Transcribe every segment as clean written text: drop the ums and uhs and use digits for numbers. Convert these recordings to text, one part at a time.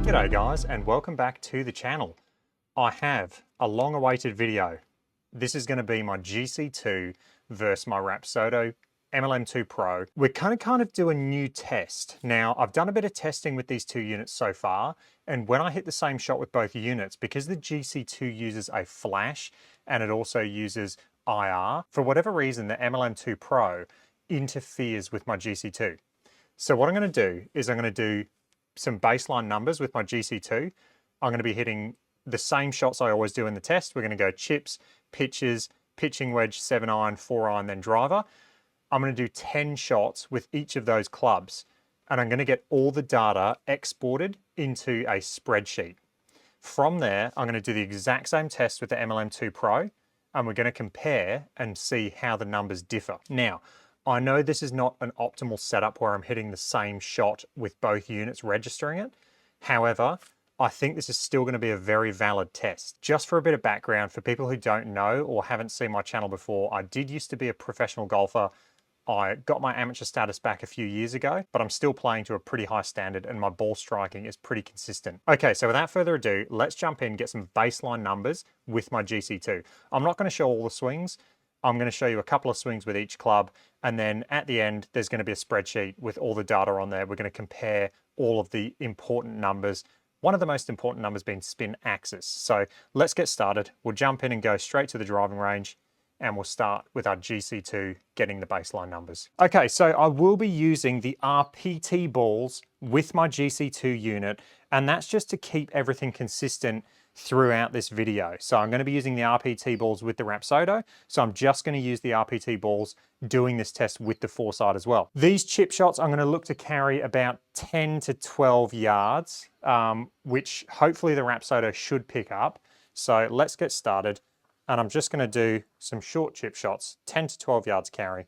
G'day guys, and welcome back to the channel. I have a long-awaited video. This is going to be my GC2 versus my Rapsodo MLM2PRO. We're kind of do a new test. Now, I've done a bit of testing with these two units so far, and when I hit the same shot with both units, because the GC2 uses a flash and it also uses IR, for whatever reason, the MLM2PRO interferes with my GC2. So what I'm going to do is I'm going to do some baseline numbers with my GC2. I'm going to be hitting the same shots I always do in the test. We're going to go chips, pitches, pitching wedge, 7-iron, 4-iron, then driver. I'm going to do 10 shots with each of those clubs, and I'm going to get all the data exported into a spreadsheet. From there, I'm going to do the exact same test with the MLM2PRO, and we're going to compare and see how the numbers differ. Now, I know this is not an optimal setup where I'm hitting the same shot with both units registering it. However, I think this is still going to be a very valid test. Just for a bit of background, for people who don't know or haven't seen my channel before, I did used to be a professional golfer. I got my amateur status back a few years ago, but I'm still playing to a pretty high standard and my ball striking is pretty consistent. Okay, so without further ado, let's jump in and get some baseline numbers with my GC2. I'm not going to show all the swings. I'm going to show you a couple of swings with each club, and then at the end, there's going to be a spreadsheet with all the data on there. We're going to compare all of the important numbers. One of the most important numbers being spin axis. So let's get started. We'll jump in and go straight to the driving range, and we'll start with our GC2 getting the baseline numbers. Okay, so I will be using the RPT balls with my GC2 unit, and that's just to keep everything consistent throughout this video. So I'm going to be using the RPT balls with the Rapsodo. So I'm just going to use the RPT balls doing this test with the Foresight as well. These chip shots, I'm going to look to carry about 10 to 12 yards, which hopefully the Rapsodo should pick up. So let's get started. And I'm just going to do some short chip shots, 10 to 12 yards carry.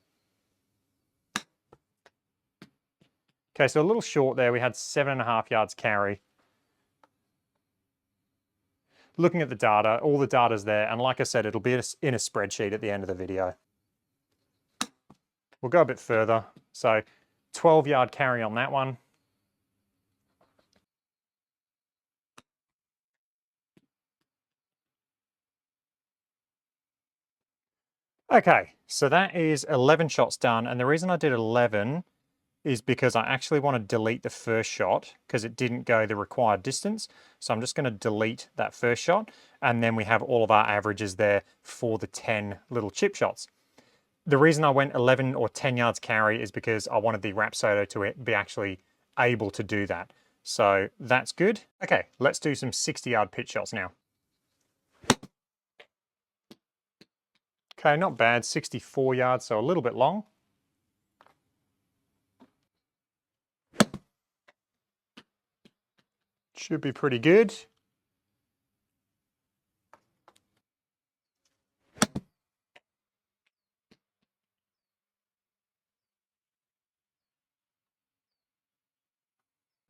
Okay, so a little short there. We had 7.5 yards carry. Looking at the data, all the data's there, and like I said, it'll be in a spreadsheet at the end of the video. We'll go a bit further. So 12-yard carry on that one. Okay, so that is 11 shots done, and the reason I did 11 is because I actually want to delete the first shot because it didn't go the required distance. So I'm just going to delete that first shot, and then we have all of our averages there for the 10 little chip shots. The reason I went 11 or 10 yards carry is because I wanted the Rapsodo to be actually able to do that. So that's good. Okay, let's do some 60-yard pitch shots now. Okay, not bad, 64 yards, so a little bit long. Should be pretty good.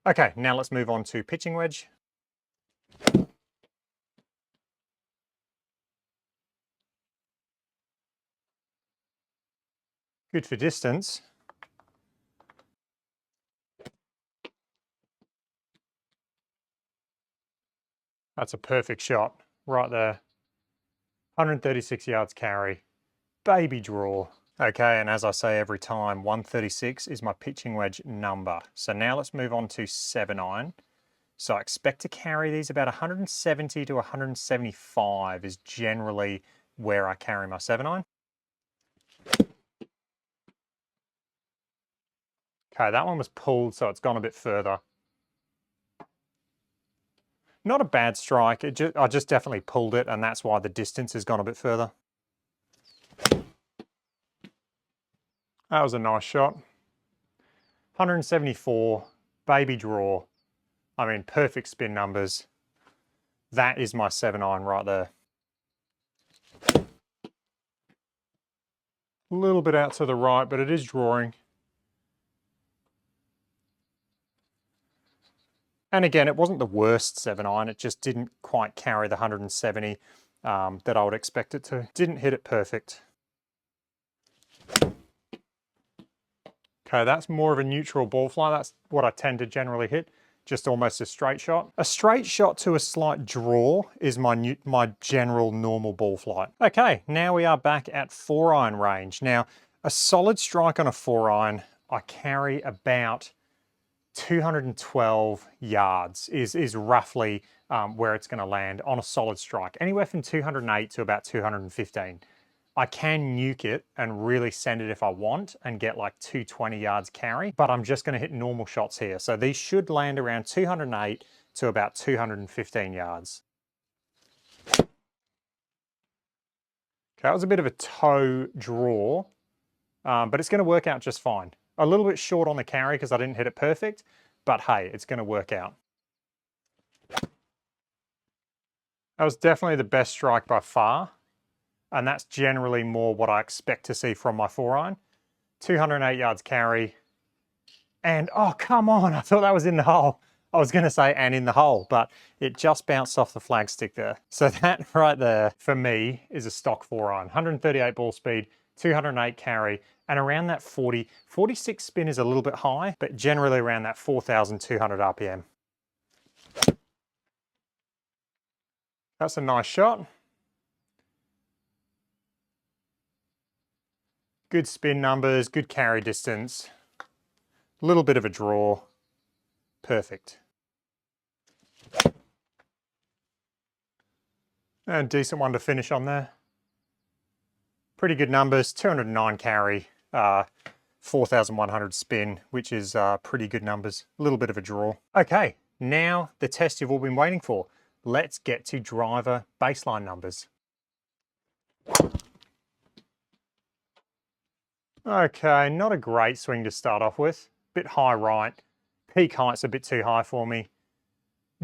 Okay, now let's move on to pitching wedge. Good for distance. That's a perfect shot right there. 136 yards carry, baby draw. Okay, and as I say every time, 136 is my pitching wedge number. So now let's move on to 7-iron. So I expect to carry these about 170 to 175 is generally where I carry my 7-iron. Okay, that one was pulled, so it's gone a bit further. Not a bad strike, I just definitely pulled it, and that's why the distance has gone a bit further. That was a nice shot. 174, baby draw. I mean, perfect spin numbers. That is my 7-iron right there. A little bit out to the right, but it is drawing. And again, it wasn't the worst 7-iron, it just didn't quite carry the 170 that I would expect it to. Didn't hit it perfect. Okay, that's more of a neutral ball fly. That's what I tend to generally hit. just almost a straight shot. A straight shot to a slight draw is my general normal ball flight. Okay, now we are back at 4-iron range. Now, a solid strike on a 4-iron, I carry about 212 yards is roughly where it's going to land on a solid strike. Anywhere from 208 to about 215. I can nuke it and really send it if I want and get like 220 yards carry, but I'm just going to hit normal shots here. So these should land around 208 to about 215 yards. Okay, that was a bit of a toe draw, but it's going to work out just fine. A little bit short on the carry because I didn't hit it perfect, but hey, it's going to work out. That was definitely the best strike by far. And that's generally more what I expect to see from my 4-iron. 208 yards carry. And, oh, come on, I thought that was in the hole. I was gonna say, and in the hole, but it just bounced off the flagstick there. So that right there, for me, is a stock 4-iron. 138 ball speed, 208 carry, and around that 46 spin is a little bit high, but generally around that 4,200 RPM. That's a nice shot. Good spin numbers, good carry distance, a little bit of a draw, perfect. And decent one to finish on there. Pretty good numbers, 209 carry, 4,100 spin, which is pretty good numbers, a little bit of a draw. Okay, now the test you've all been waiting for. Let's get to driver baseline numbers. Okay, not a great swing to start off with. Bit high right. Peak height's a bit too high for me.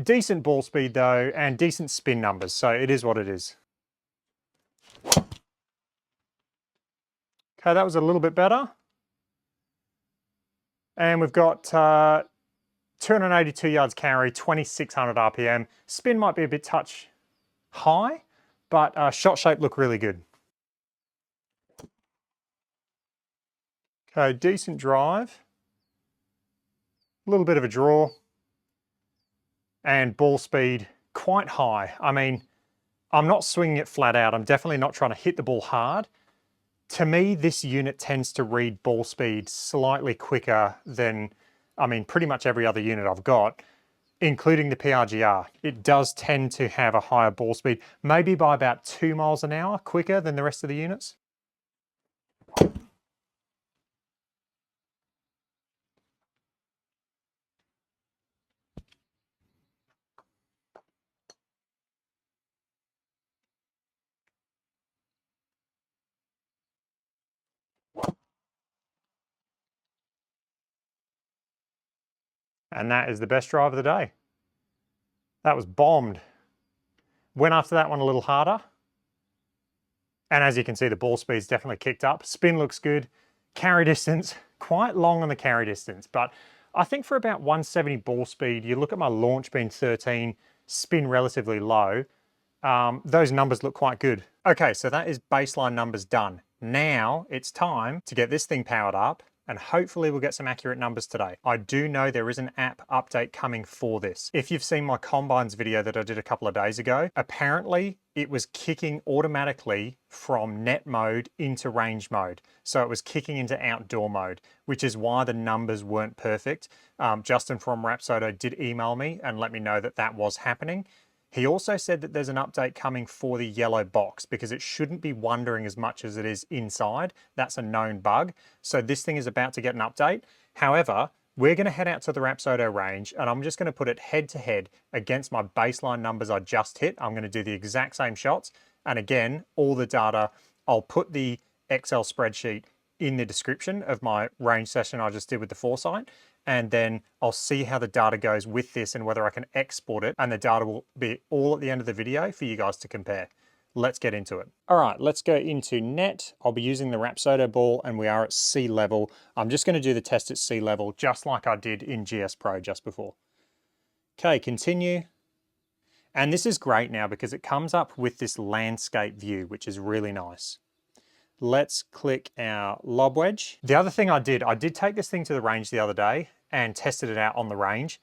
Decent ball speed though, and decent spin numbers, so it is what it is. Okay, that was a little bit better. And we've got 282 yards carry, 2,600 RPM. Spin might be a bit touch high, but shot shape look really good. Okay, decent drive. A little bit of a draw. And ball speed quite high. I mean, I'm not swinging it flat out. I'm definitely not trying to hit the ball hard. To me, this unit tends to read ball speed slightly quicker than, I mean, pretty much every other unit I've got, including the PRGR. It does tend to have a higher ball speed, maybe by about 2 miles an hour quicker than the rest of the units. And that is the best drive of the day. That was bombed. Went after that one a little harder. And as you can see, the ball speed's definitely kicked up. Spin looks good. Carry distance, quite long on the carry distance, but I think for about 170 ball speed, you look at my launch being 13, spin relatively low, those numbers look quite good. Okay, so that is baseline numbers done. Now it's time to get this thing powered up and hopefully we'll get some accurate numbers today. I do know there is an app update coming for this. If you've seen my combines video that I did a couple of days ago, apparently it was kicking automatically from net mode into range mode. So it was kicking into outdoor mode, which is why the numbers weren't perfect. Justin from Rapsodo did email me and let me know that that was happening. He also said that there's an update coming for the yellow box because it shouldn't be wandering as much as it is inside. That's a known bug. So this thing is about to get an update. However, we're going to head out to the Rapsodo range and I'm just going to put it head to head against my baseline numbers I just hit. I'm going to do the exact same shots. And again, all the data, I'll put the Excel spreadsheet in the description of my range session I just did with the Foresight. And then I'll see how the data goes with this and whether I can export it, and the data will be all at the end of the video for you guys to compare. Let's get into it. All right, let's go into net. I'll be using the Rapsodo ball and we are at sea level. I'm just gonna do the test at sea level just like I did in GS Pro just before. Okay, continue. And this is great now because it comes up with this landscape view, which is really nice. Let's click our lob wedge. The other thing I did take this thing to the range the other day and tested it out on the range.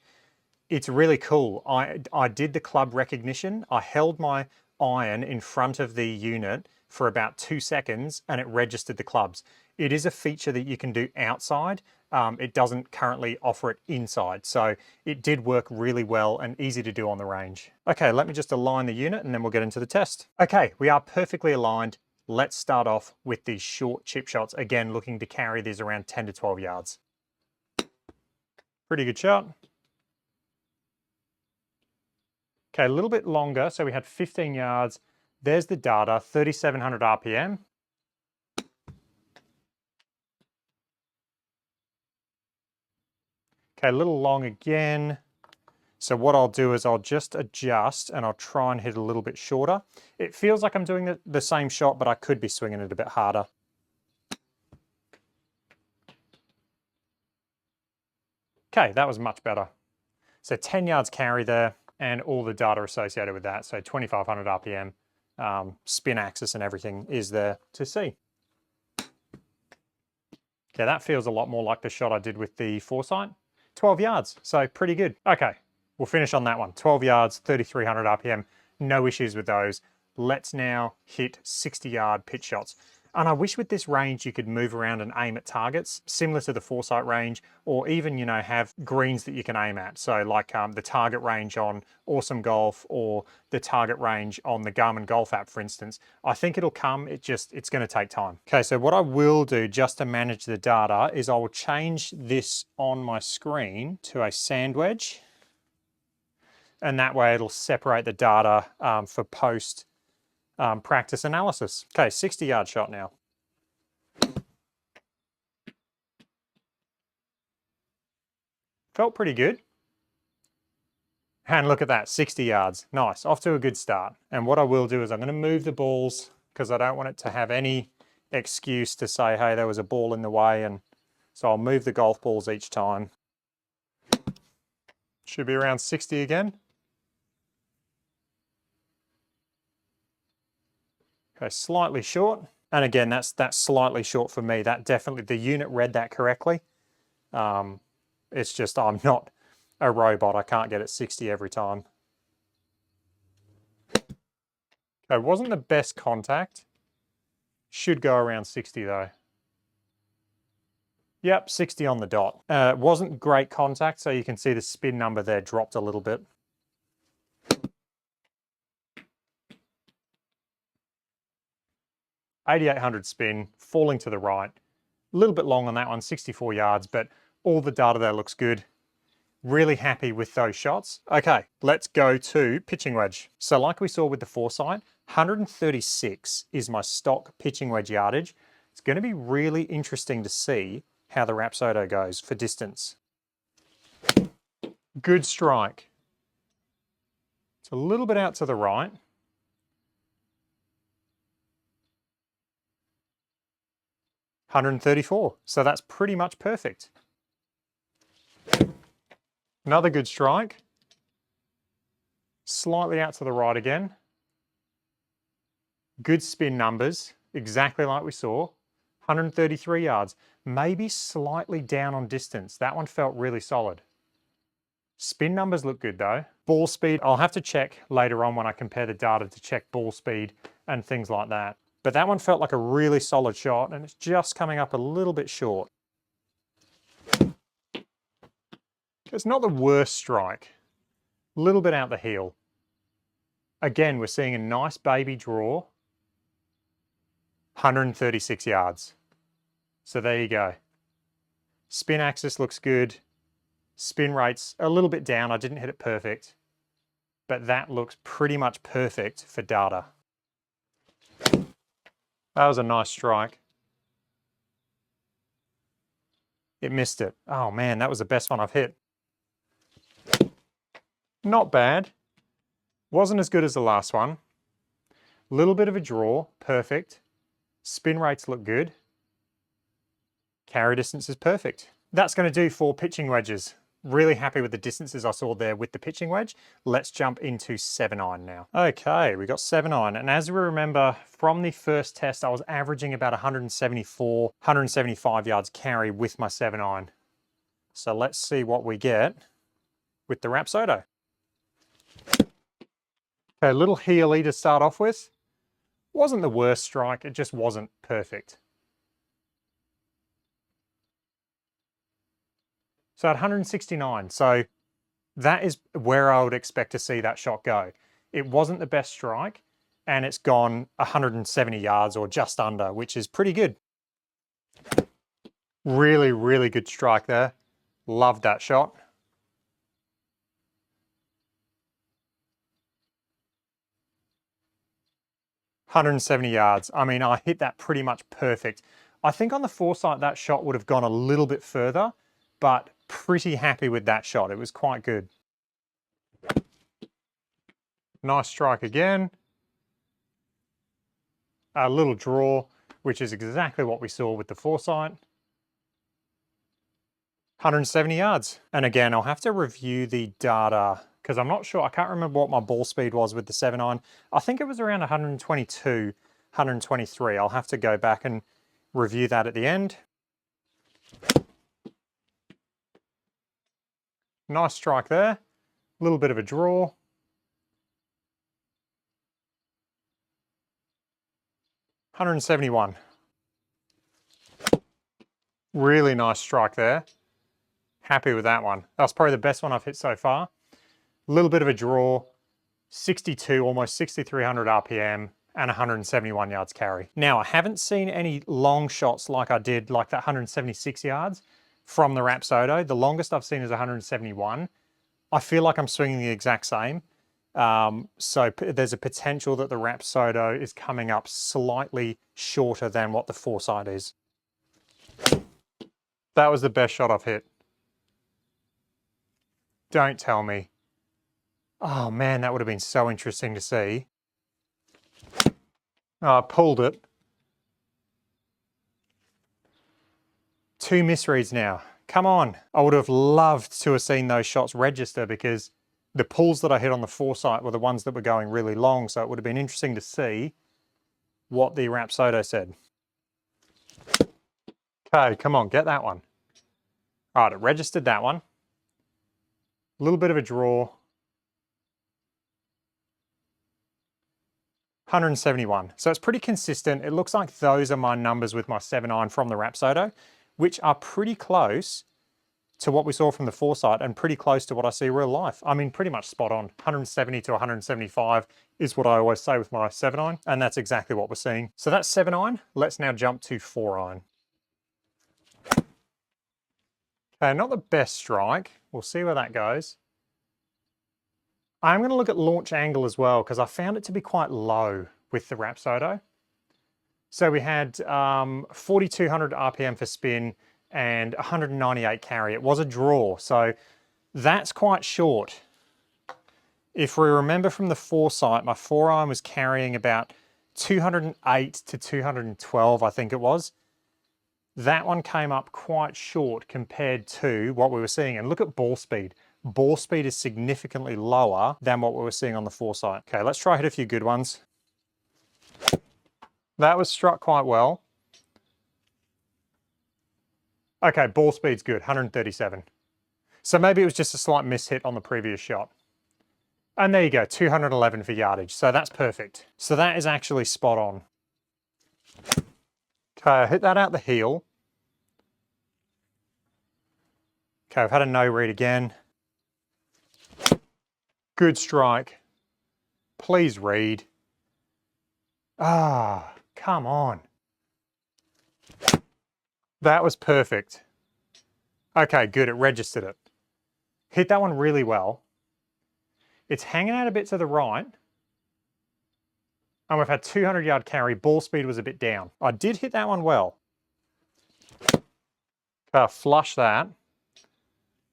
It's really cool. I did the club recognition. I held my iron in front of the unit for about 2 seconds and it registered the clubs. It is a feature that you can do outside. It doesn't currently offer it inside. So it did work really well and easy to do on the range. Okay, let me just align the unit and then we'll get into the test. Okay, we are perfectly aligned. Let's start off with these short chip shots. Again, looking to carry these around 10 to 12 yards. Pretty good shot. Okay, a little bit longer. So we had 15 yards. There's the data, 3,700 RPM. Okay, a little long again. So what I'll do is I'll just adjust and I'll try and hit a little bit shorter. It feels like I'm doing the same shot, but I could be swinging it a bit harder. Okay, that was much better. So 10 yards carry there and all the data associated with that. So 2,500 RPM, spin axis and everything is there to see. Okay, that feels a lot more like the shot I did with the Foresight. 12 yards, so pretty good. Okay, we'll finish on that one. 12 yards, 3,300 RPM, no issues with those. Let's now hit 60-yard pitch shots. And I wish with this range you could move around and aim at targets, similar to the Foresight range, or even, you know, have greens that you can aim at. So like the target range on Awesome Golf or the target range on the Garmin Golf app, for instance. I think it'll come, it's gonna take time. Okay, so what I will do just to manage the data is I will change this on my screen to a sand wedge. And that way it'll separate the data for post practice analysis. Okay, 60-yard shot now. Felt pretty good. And look at that, 60 yards. Nice, off to a good start. And what I will do is I'm gonna move the balls because I don't want it to have any excuse to say, hey, there was a ball in the way. And so I'll move the golf balls each time. Should be around 60 again. Okay, slightly short. And again, that's slightly short for me. That definitely, the unit read that correctly. It's just I'm not a robot. I can't get it 60 every time. Okay, wasn't the best contact. Should go around 60 though. Yep, 60 on the dot. Wasn't great contact, so you can see the spin number there dropped a little bit. $8,800 spin, falling to the right. A little bit long on that one, 64 yards, but all the data there looks good. Really happy with those shots. Okay, let's go to pitching wedge. So like we saw with the Foresight, 136 is my stock pitching wedge yardage. It's going to be really interesting to see how the Rapsodo goes for distance. Good strike. It's a little bit out to the right. $134, so that's pretty much perfect. Another good strike. Slightly out to the right again. Good spin numbers, exactly like we saw. 133 yards, maybe slightly down on distance. That one felt really solid. Spin numbers look good though. Ball speed, I'll have to check later on when I compare the data to check ball speed and things like that. But that one felt like a really solid shot and it's just coming up a little bit short. It's not the worst strike. A little bit out the heel. Again, we're seeing a nice baby draw. 136 yards. So there you go. Spin axis looks good. Spin rate's a little bit down. I didn't hit it perfect. But that looks pretty much perfect for data. That was a nice strike. It missed it. Oh man, that was the best one I've hit. Not bad. Wasn't as good as the last one. Little bit of a draw, perfect. Spin rates look good. Carry distance is perfect. That's going to do for pitching wedges. Really happy with the distances I saw there with the pitching wedge. Let's jump into 7-iron now. Okay, we got 7-iron. And as we remember from the first test, I was averaging about 174, 175 yards carry with my 7-iron. So let's see what we get with the Rapsodo. Okay, a little heely to start off with. Wasn't the worst strike, it just wasn't perfect. So at 169, so that is where I would expect to see that shot go. It wasn't the best strike, and it's gone 170 yards or just under, which is pretty good. Really, really good strike there. Loved that shot. $170 yards. I mean, I hit that pretty much perfect. I think on the Foresight, that shot would have gone a little bit further, but pretty happy with that shot. It was quite good. Nice strike again. A little draw, which is exactly what we saw with the Foresight. 170 yards. And again, I'll have to review the data because I'm not sure. I can't remember what my ball speed was with the 7-iron. I think it was around 122, 123. I'll have to go back and review that at the end. Nice strike there. A little bit of a draw. $171. Really nice strike there. Happy with that one. That's probably the best one I've hit so far. A little bit of a draw, 62, almost 6,300 RPM and 171 yards carry. Now, I haven't seen any long shots like I did, like that 176 yards from the Rapsodo. The longest I've seen is 171. I feel like I'm swinging the exact same. So there's a potential that the Rapsodo is coming up slightly shorter than what the Foresight is. That was the best shot I've hit. Don't tell me. Oh man, that would have been so interesting to see. Oh, I pulled it. 2 misreads now. Come on. I would have loved to have seen those shots register because the pulls that I hit on the Foresight were the ones that were going really long, so it would have been interesting to see what the Rapsodo said. Okay, come on, get that one. All right, it registered that one. A little bit of a draw. 171. So it's pretty consistent. It looks like those are my numbers with my 7-iron from the Rapsodo, which are pretty close to what we saw from the Foresight and pretty close to what I see real life. I mean, pretty much spot on. 170 to 175 is what I always say with my 7-iron, and that's exactly what we're seeing. So that's 7-iron. Let's now jump to 4-iron. Okay, not the best strike. We'll see where that goes. I'm going to look at launch angle as well because I found it to be quite low with the Rapsodo. So we had 4,200 RPM for spin and 198 carry. It was a draw, so that's quite short. If we remember from the Foresight, my 4-iron was carrying about 208 to 212, I think it was. That one came up quite short compared to what we were seeing. And look at ball speed. Ball speed is significantly lower than what we were seeing on the Foresight. Okay, let's try hit a few good ones. That was struck quite well. Okay, ball speed's good, 137. So maybe it was just a slight mishit on the previous shot. And there you go, 211 for yardage. So that's perfect. So that is actually spot on. Okay, I hit that out the heel. Okay, I've had a no read again. Good strike. Please read. Ah, come on. That was perfect. Okay, good, it registered it. Hit that one really well. It's hanging out a bit to the right. And we've had 200 yard carry, ball speed was a bit down. I did hit that one well. Flush that.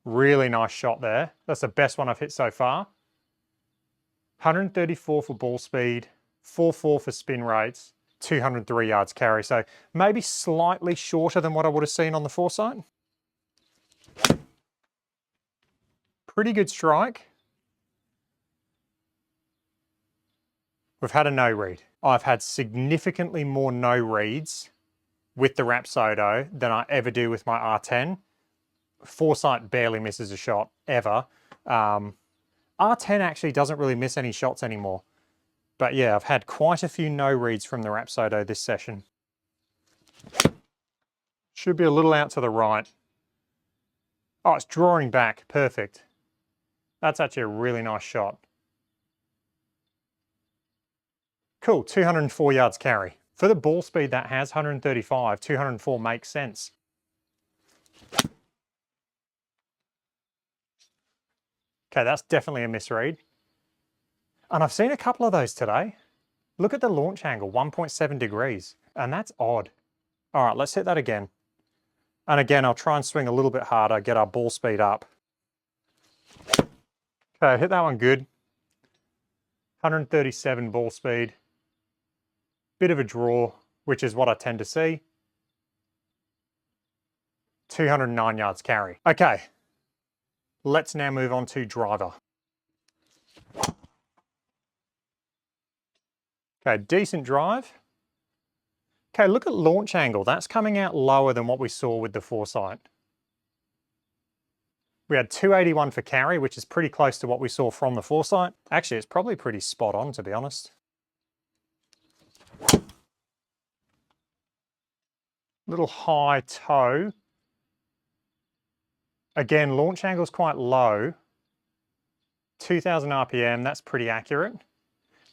Really nice shot there. That's the best one I've hit so far. 134 for ball speed, 4.4 for spin rates, 203 yards carry. So maybe slightly shorter than what I would have seen on the Foresight. Pretty good strike. We've had a no read. I've had significantly more no reads with the Rapsodo than I ever do with my R10. Foresight barely misses a shot, ever. R10 actually doesn't really miss any shots anymore. But yeah, I've had quite a few no reads from the Rapsodo this session. Should be a little out to the right. Oh, it's drawing back, perfect. That's actually a really nice shot. Cool, 204 yards carry. For the ball speed that has, 135, 204 makes sense. Okay, that's definitely a misread. And I've seen a couple of those today. Look at the launch angle, 1.7 degrees, and that's odd. All right, let's hit that again. And again, I'll try and swing a little bit harder, get our ball speed up. Okay, hit that one good. 137 ball speed. Bit of a draw, which is what I tend to see. 209 yards carry. Okay, let's now move on to driver. Okay, decent drive. Okay, look at launch angle. That's coming out lower than what we saw with the Foresight. We had 281 for carry, which is pretty close to what we saw from the Foresight. Actually, it's probably pretty spot on, to be honest. Little high toe. Again, launch angle's quite low. 2000 RPM, that's pretty accurate.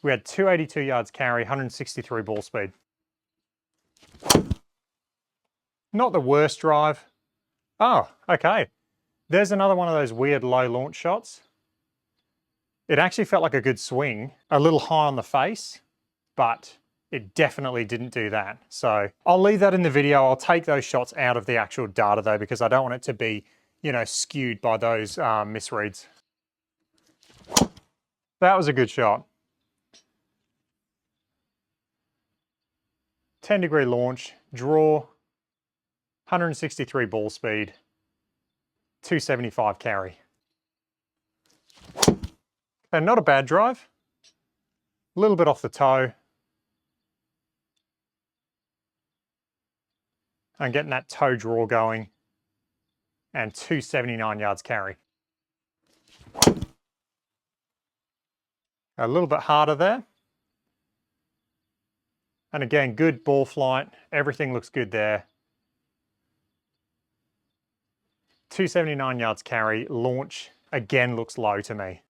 We had 282 yards carry, 163 ball speed. Not the worst drive. Oh, okay. There's another one of those weird low launch shots. It actually felt like a good swing, a little high on the face, but it definitely didn't do that. So I'll leave that in the video. I'll take those shots out of the actual data though, because I don't want it to be, you know, skewed by those misreads. That was a good shot. 10-degree launch, draw, 163 ball speed, 275 carry. And not a bad drive. A little bit off the toe. And getting that toe draw going. And 279 yards carry. A little bit harder there. And again, good ball flight. Everything looks good there. 279 yards carry. Launch, again, looks low to me.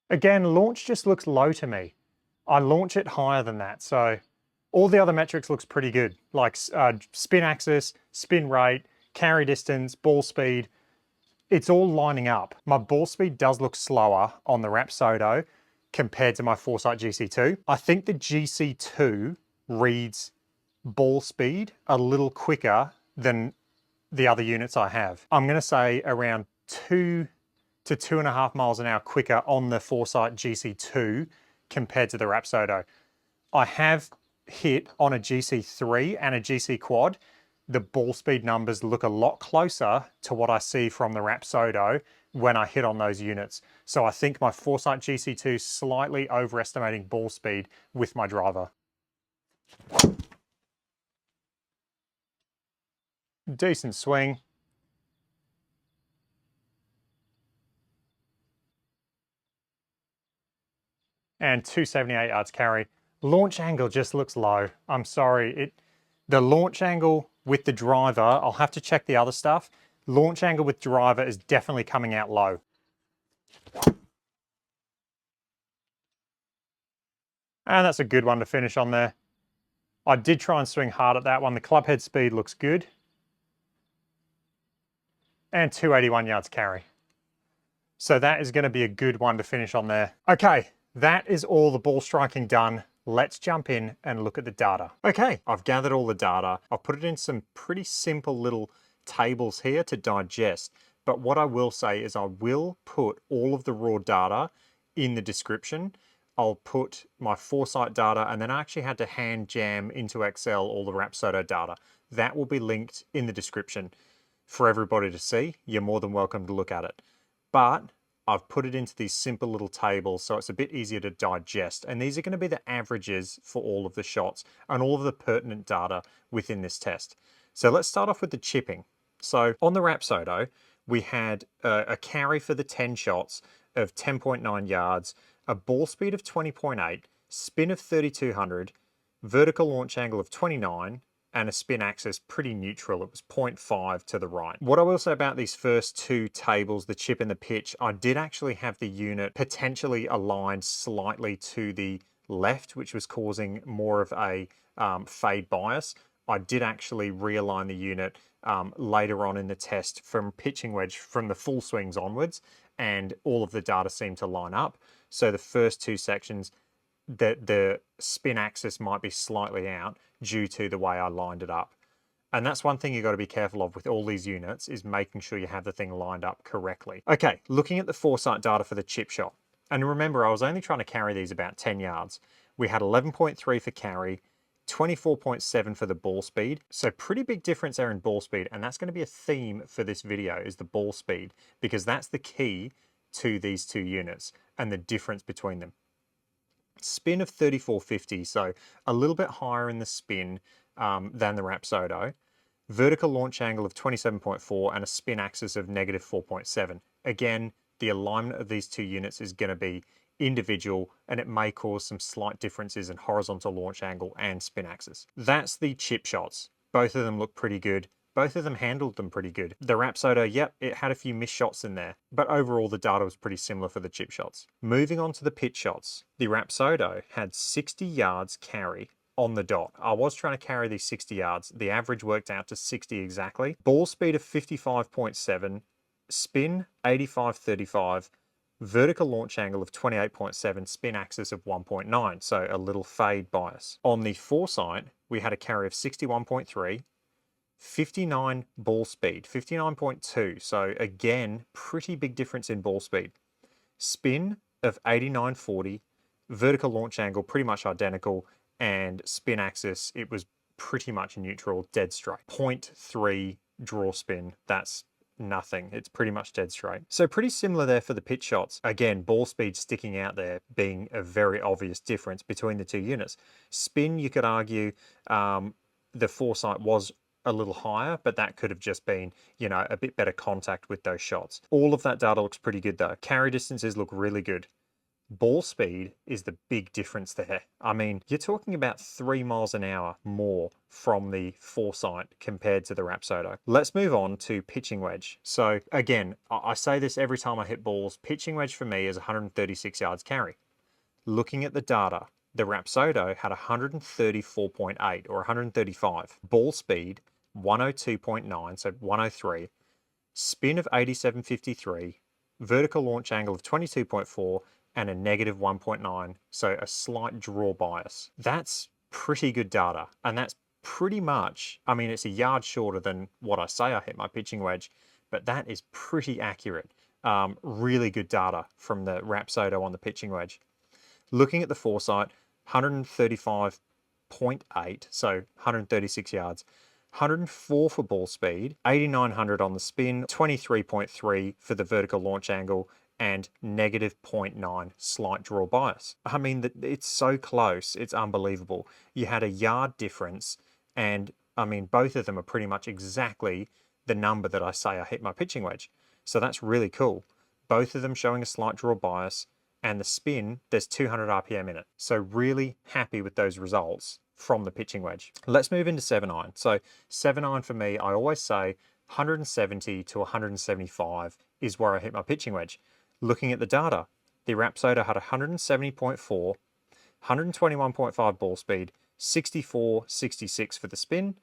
Again, launch just looks low to me. I launch it higher than that. So all the other metrics looks pretty good, like spin axis, spin rate, carry distance, ball speed. It's all lining up. My ball speed does look slower on the Rapsodo compared to my Foresight GC2. I think the GC2 reads ball speed a little quicker than the other units I have. I'm gonna say around 2 to 2.5 miles an hour quicker on the Foresight GC2 compared to the Rapsodo. I have hit on a GC3 and a GC quad. The ball speed numbers look a lot closer to what I see from the Rapsodo when I hit on those units. So I think my Foresight GC2 is slightly overestimating ball speed with my driver. Decent swing. And 278 yards carry. Launch angle just looks low. I'm sorry. The launch angle with the driver, I'll have to check the other stuff. Launch angle with driver is definitely coming out low. And that's a good one to finish on there. I did try and swing hard at that one. The club head speed looks good. And 281 yards carry. So that is going to be a good one to finish on there. Okay, that is all the ball striking done. Let's jump in and look at the data. Okay, I've gathered all the data. I've put it in some pretty simple little tables here to digest. But what I will say is I will put all of the raw data in the description. I'll put my Foresight data, and then I actually had to hand jam into Excel all the Rapsodo data. That will be linked in the description for everybody to see. You're more than welcome to look at it. But I've put it into these simple little tables so it's a bit easier to digest. And these are going to be the averages for all of the shots and all of the pertinent data within this test. So let's start off with the chipping. So on the Rapsodo, we had a carry for the 10 shots of 10.9 yards, a ball speed of 20.8, spin of 3200, vertical launch angle of 29, and a spin axis pretty neutral. It was 0.5 to the right. What I will say about these first two tables, the chip and the pitch, I did actually have the unit potentially aligned slightly to the left, which was causing more of a fade bias. I did actually realign the unit later on in the test from pitching wedge from the full swings onwards, and all of the data seemed to line up. So the first two sections, the spin axis might be slightly out due to the way I lined it up. And that's one thing you've got to be careful of with all these units, is making sure you have the thing lined up correctly. Okay, looking at the Foresight data for the chip shot. And remember, I was only trying to carry these about 10 yards. We had 11.3 for carry, 24.7 for the ball speed. So pretty big difference there in ball speed. And that's going to be a theme for this video, is the ball speed, because that's the key to these two units and the difference between them. Spin of 3450, so a little bit higher in the spin than the Rapsodo. Vertical launch angle of 27.4 and a spin axis of negative 4.7. Again, the alignment of these two units is going to be individual, and it may cause some slight differences in horizontal launch angle and spin axis. That's the chip shots. Both of them look pretty good. Both of them handled them pretty good. The Rapsodo, yep, it had a few missed shots in there, but overall the data was pretty similar for the chip shots. Moving on to the pitch shots, the Rapsodo had 60 yards carry on the dot. I was trying to carry these 60 yards. The average worked out to 60 exactly. Ball speed of 55.7, spin 85.35, vertical launch angle of 28.7, spin axis of 1.9, so a little fade bias. On the Foresight, we had a carry of 61.3, 59 ball speed, 59.2, so again, pretty big difference in ball speed. Spin of 89.40, vertical launch angle pretty much identical, and spin axis, it was pretty much neutral, dead straight. 0.3 draw spin, that's nothing. It's pretty much dead straight. So pretty similar there for the pitch shots. Again, ball speed sticking out there being a very obvious difference between the two units. Spin, you could argue, the Foresight was a little higher, but that could have just been, you know, a bit better contact with those shots. All of that data looks pretty good though. Carry distances look really good. Ball speed is the big difference there. I mean, you're talking about 3 miles an hour more from the Foresight compared to the Rapsodo. Let's move on to pitching wedge. So again, I say this every time I hit balls, pitching wedge for me is 136 yards carry. Looking at the data, the Rapsodo had 134.8 or 135. Ball speed, 102.9, so 103. Spin of 87.53. Vertical launch angle of 22.4 and a negative 1.9, so a slight draw bias. That's pretty good data. And that's pretty much, I mean, it's a yard shorter than what I say I hit my pitching wedge, but that is pretty accurate. Really good data from the Rapsodo on the pitching wedge. Looking at the Foresight, 135.8, so 136 yards, 104 for ball speed, 8900 on the spin, 23.3 for the vertical launch angle, and negative 0.9 slight draw bias. I mean, it's so close, it's unbelievable. You had a yard difference, and I mean, both of them are pretty much exactly the number that I say I hit my pitching wedge. So that's really cool. Both of them showing a slight draw bias, and the spin, there's 200 RPM in it. So really happy with those results from the pitching wedge. Let's move into 7-iron. So 7-iron for me, I always say 170 to 175 is where I hit my pitching wedge. Looking at the data, the Rapsodo had 170.4, 121.5 ball speed, 64.66 for the spin,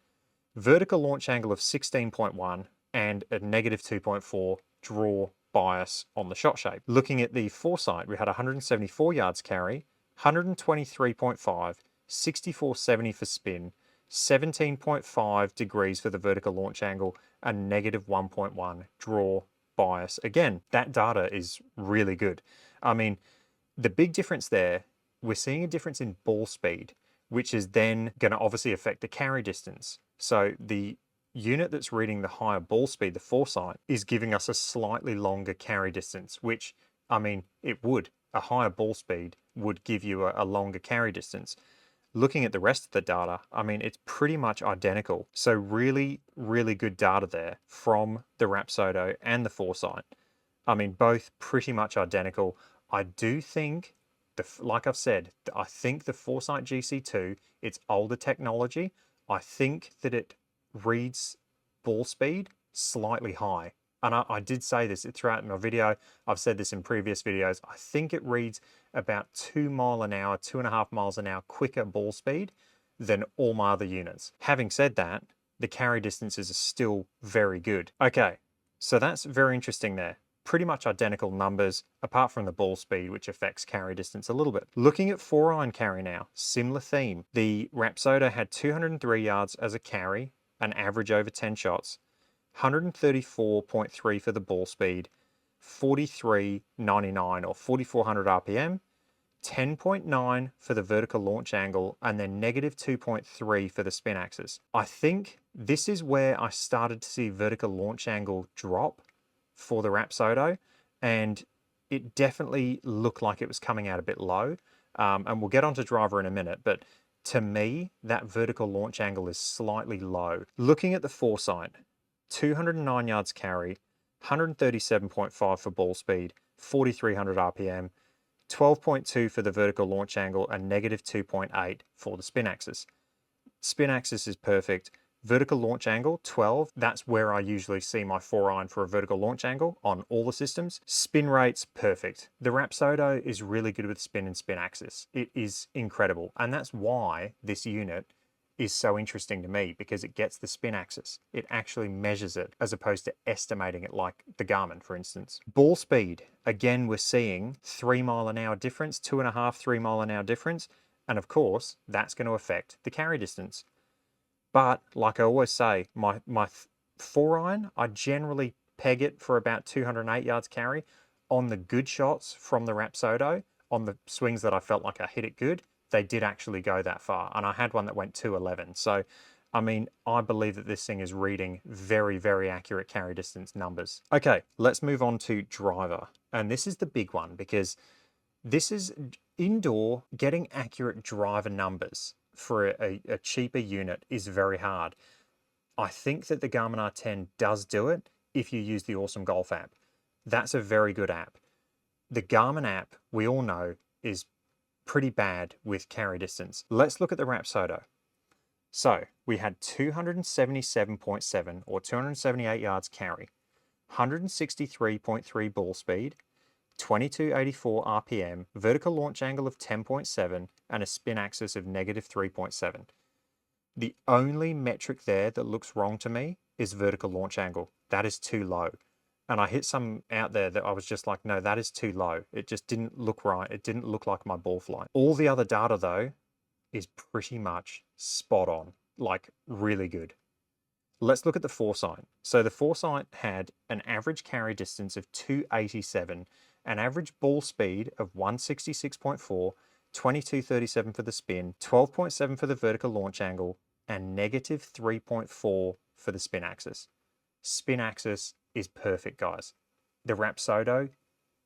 vertical launch angle of 16.1, and a negative 2.4 draw bias on the shot shape. Looking at the Foresight, we had 174 yards carry, 123.5, 64.70 for spin, 17.5 degrees for the vertical launch angle, and negative 1.1 draw bias. Again, that data is really good. I mean, the big difference there, we're seeing a difference in ball speed, which is then going to obviously affect the carry distance. So the unit that's reading the higher ball speed, the Foresight, is giving us a slightly longer carry distance, which, I mean, it would. A higher ball speed would give you a longer carry distance. Looking at the rest of the data, I mean, it's pretty much identical. So really, really good data there from the Rapsodo and the Foresight. I mean, both pretty much identical. I do think, like I've said, I think the Foresight GC2, it's older technology. I think that it reads ball speed slightly high. And I did say this throughout my video. I've said this in previous videos. I think it reads about 2 miles an hour, 2.5 miles an hour quicker ball speed than all my other units. Having said that, the carry distances are still very good. Okay, so that's very interesting there. Pretty much identical numbers, apart from the ball speed, which affects carry distance a little bit. Looking at 4-iron carry now, similar theme. The Rapsodo had 203 yards as a carry, an average over 10 shots, 134.3 for the ball speed, 43.99 or 4,400 RPM, 10.9 for the vertical launch angle, and then negative 2.3 for the spin axis. I think this is where I started to see vertical launch angle drop for the Rapsodo, and it definitely looked like it was coming out a bit low. And we'll get onto driver in a minute, but to me, that vertical launch angle is slightly low. Looking at the Foresight, 209 yards carry, 137.5 for ball speed, 4,300 RPM, 12.2 for the vertical launch angle, and negative 2.8 for the spin axis. Spin axis is perfect. Vertical launch angle, 12. That's where I usually see my 4-iron for a vertical launch angle on all the systems. Spin rates, perfect. The Rapsodo is really good with spin and spin axis. It is incredible. And that's why this unit is so interesting to me, because it gets the spin axis. It actually measures it as opposed to estimating it like the Garmin, for instance. Ball speed, again, we're seeing 3 mile an hour difference, 2.5, 3 mile an hour difference. And of course, that's going to affect the carry distance. But like I always say, my 4-iron, I generally peg it for about 208 yards carry. On the good shots from the Rapsodo, on the swings that I felt like I hit it good, they did actually go that far. And I had one that went 211. So, I mean, I believe that this thing is reading very, very accurate carry distance numbers. Okay, let's move on to driver. And this is the big one, because this is indoor. Getting accurate driver numbers for a cheaper unit is very hard. I think that the Garmin R10 does do it if you use the Awesome Golf app. That's a very good app. The Garmin app, we all know, is pretty bad with carry distance. Let's look at the Rapsodo. So we had 277.7 or 278 yards carry, 163.3 ball speed, 2284 RPM, vertical launch angle of 10.7, and a spin axis of negative 3.7. The only metric there that looks wrong to me is vertical launch angle. That is too low. And I hit some out there that I was just like, no, that is too low. It just didn't look right. It didn't look like my ball flight. All the other data though is pretty much spot on, like really good. Let's look at the Foresight. So the Foresight had an average carry distance of 287, an average ball speed of 166.4, 2237 for the spin, 12.7 for the vertical launch angle, and negative 3.4 for the spin axis. Spin axis is perfect, guys. The Rapsodo,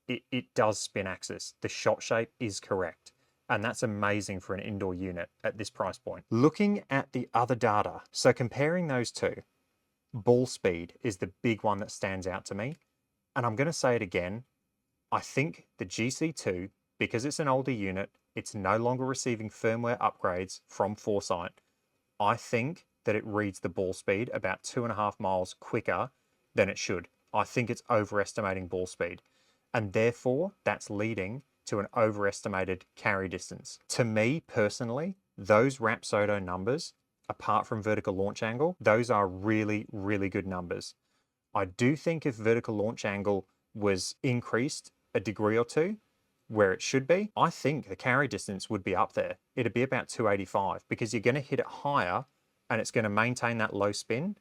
it does spin axis. The shot shape is correct. And that's amazing for an indoor unit at this price point. Looking at the other data, so comparing those two, ball speed is the big one that stands out to me. And I'm going to say it again. I think the GC2, because it's an older unit, it's no longer receiving firmware upgrades from Foresight. I think that it reads the ball speed about 2.5 miles quicker than it should. I think it's overestimating ball speed. And therefore, that's leading to an overestimated carry distance. To me personally, those Rapsodo numbers, apart from vertical launch angle, those are really, really good numbers. I do think if vertical launch angle was increased a degree or two where it should be, I think the carry distance would be up there. It'd be about 285 because you're going to hit it higher and it's going to maintain that low spin.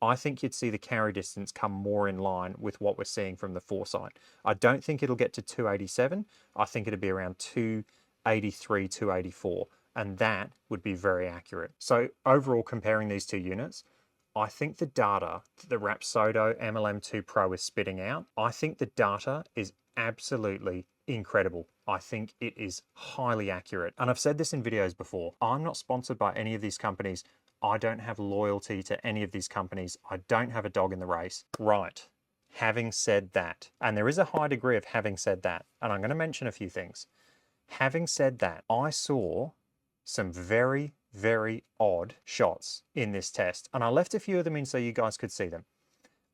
I think you'd see the carry distance come more in line with what we're seeing from the Foresight. I don't think it'll get to 287. I think it'll be around 283, 284, and that would be very accurate. So overall, comparing these two units, I think the data that the Rapsodo MLM2PRO is spitting out, I think the data is absolutely incredible. I think it is highly accurate. And I've said this in videos before. I'm not sponsored by any of these companies. I don't have loyalty to any of these companies. I don't have a dog in the race. Right. Having said that, and there is a high degree of having said that, and I'm going to mention a few things. Having said that, I saw some very, very odd shots in this test, and I left a few of them in so you guys could see them.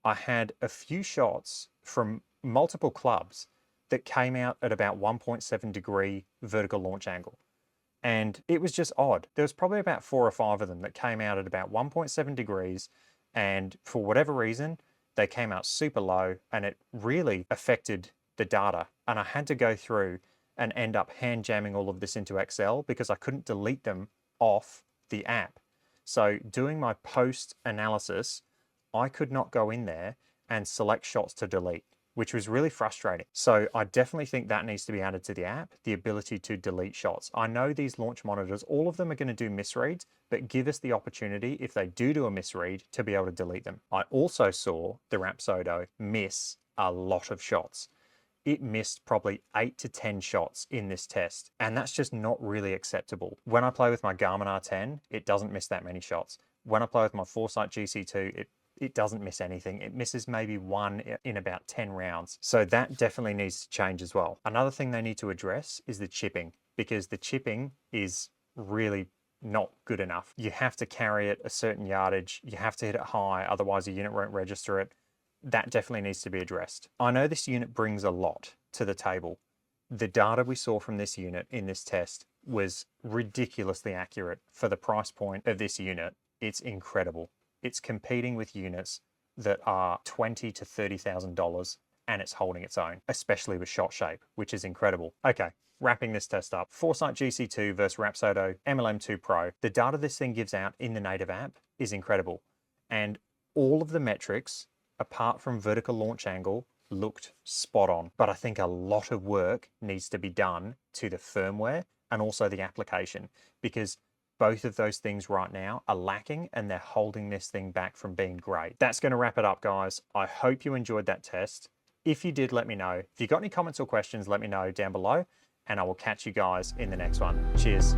I had a few shots from multiple clubs that came out at about 1.7 degree vertical launch angle. And it was just odd. There was probably about 4 or 5 of them that came out at about 1.7 degrees. And for whatever reason, they came out super low and it really affected the data. And I had to go through and end up hand jamming all of this into Excel because I couldn't delete them off the app. So doing my post analysis, I could not go in there and select shots to delete, which was really frustrating. So I definitely think that needs to be added to the app, the ability to delete shots. I know these launch monitors, all of them are going to do misreads, but give us the opportunity, if they do a misread, to be able to delete them. I also saw the Rapsodo miss a lot of shots. It missed probably 8 to 10 shots in this test, and that's just not really acceptable. When I play with my Garmin R10, it doesn't miss that many shots. When I play with my Foresight GC2, it doesn't miss anything. It misses maybe 1 in about 10 rounds. So that definitely needs to change as well. Another thing they need to address is the chipping, because the chipping is really not good enough. You have to carry it a certain yardage. You have to hit it high, otherwise the unit won't register it. That definitely needs to be addressed. I know this unit brings a lot to the table. The data we saw from this unit in this test was ridiculously accurate for the price point of this unit. It's incredible. It's competing with units that are $20,000 to $30,000 and it's holding its own, especially with shot shape, which is incredible. Okay, wrapping this test up. Foresight GC2 versus Rapsodo MLM2PRO. The data this thing gives out in the native app is incredible. And all of the metrics, apart from vertical launch angle, looked spot on. But I think a lot of work needs to be done to the firmware and also the application, because both of those things right now are lacking and they're holding this thing back from being great. That's going to wrap it up, guys. I hope you enjoyed that test. If you did, let me know. If you got any comments or questions, let me know down below, and I will catch you guys in the next one. Cheers.